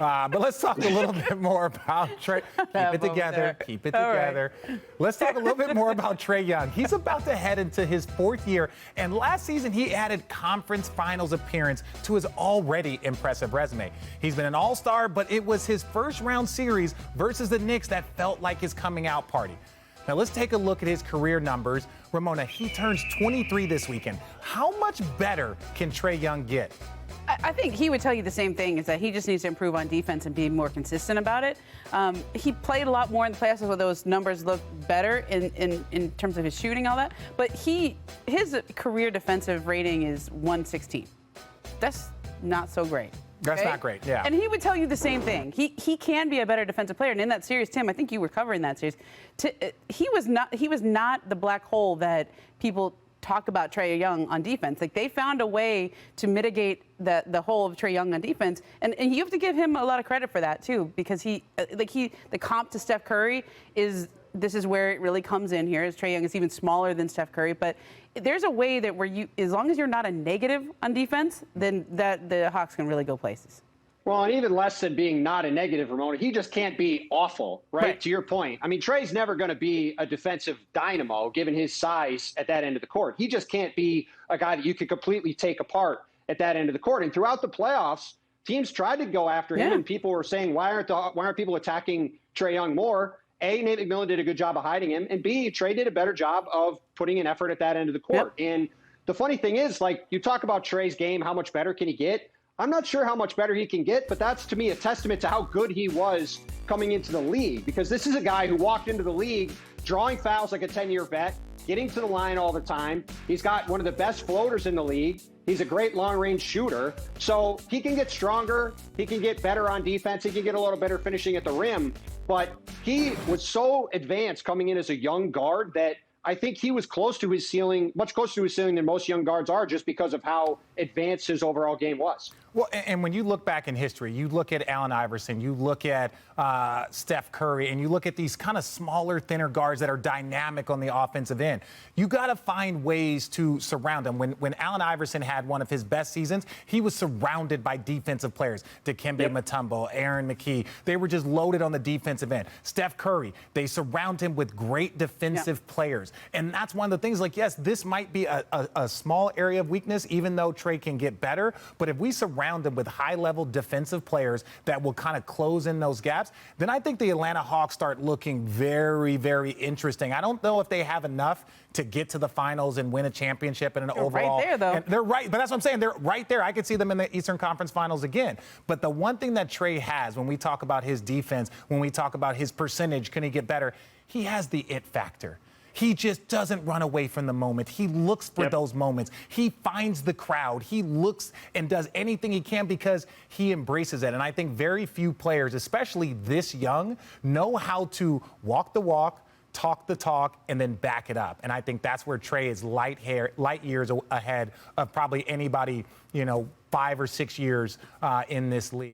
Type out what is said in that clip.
But let's talk a little bit more about Trae. Keep it together. Keep it together. Right. Let's talk a little bit more about Trae Young. He's about to head into his 4th year, and last season he added conference finals appearance to his already impressive resume. He's been an all-star, but it was his first-round series versus the Knicks that felt like his coming-out party. Now, let's take a look at his career numbers. Ramona, he turns 23 this weekend. How much better can Trae Young get? I think he would tell you the same thing, is that he just needs to improve on defense and be more consistent about it. He played a lot more in the playoffs, so those numbers look better in terms of his shooting, all that. But his career defensive rating is 116. That's not so great. That's not great, yeah. And he would tell you the same thing. He can be a better defensive player. And in that series, Tim, I think you were covering that series. He was not the black hole that people talk about Trae Young on defense. Like, they found a way to mitigate the hole of Trae Young on defense, and you have to give him a lot of credit for that too, because the comp to Steph Curry this is where it really comes in here. As Trae Young is even smaller than Steph Curry, but there's a way that as long as you're not a negative on defense, then the Hawks can really go places. Well, and even less than being not a negative, Ramona, he just can't be awful, right? To your point. I mean, Trae's never going to be a defensive dynamo, given his size at that end of the court. He just can't be a guy that you could completely take apart at that end of the court. And throughout the playoffs, teams tried to go after him, and people were saying, why aren't people attacking Trae Young more? A, Nate McMillan did a good job of hiding him, and B, Trae did a better job of putting an effort at that end of the court. And the funny thing is, like, you talk about Trae's game, how much better can he get? I'm not sure how much better he can get, but that's, to me, a testament to how good he was coming into the league, because this is a guy who walked into the league drawing fouls like a 10-year vet, getting to the line all the time. He's got one of the best floaters in the league. He's a great long-range shooter. So he can get stronger. He can get better on defense. He can get a little better finishing at the rim. But he was so advanced coming in as a young guard that I think he was close to his ceiling, much closer to his ceiling than most young guards are, just because of how advanced his overall game was. Well, and when you look back in history, you look at Allen Iverson, you look at Steph Curry, and you look at these kind of smaller, thinner guards that are dynamic on the offensive end. You got to find ways to surround them. When Allen Iverson had one of his best seasons, he was surrounded by defensive players. Dikembe Mutombo, Aaron McKie. They were just loaded on the defensive end. Steph Curry, they surround him with great defensive players. And that's one of the things, like, yes, this might be a small area of weakness, even though Trae can get better. But if we surround them with high-level defensive players that will kind of close in those gaps, then I think the Atlanta Hawks start looking very, very interesting. I don't know if they have enough to get to the finals and win a championship and an overall. Right there, though. And they're right, but that's what I'm saying. They're right there. I could see them in the Eastern Conference Finals again. But the one thing that Trae has, when we talk about his defense, when we talk about his percentage, can he get better? He has the it factor. He just doesn't run away from the moment. He looks for those moments. He finds the crowd. He looks and does anything he can because he embraces it. And I think very few players, especially this young, know how to walk the walk, talk the talk, and then back it up. And I think that's where Trae is light years ahead of probably anybody, 5 or 6 years in this league.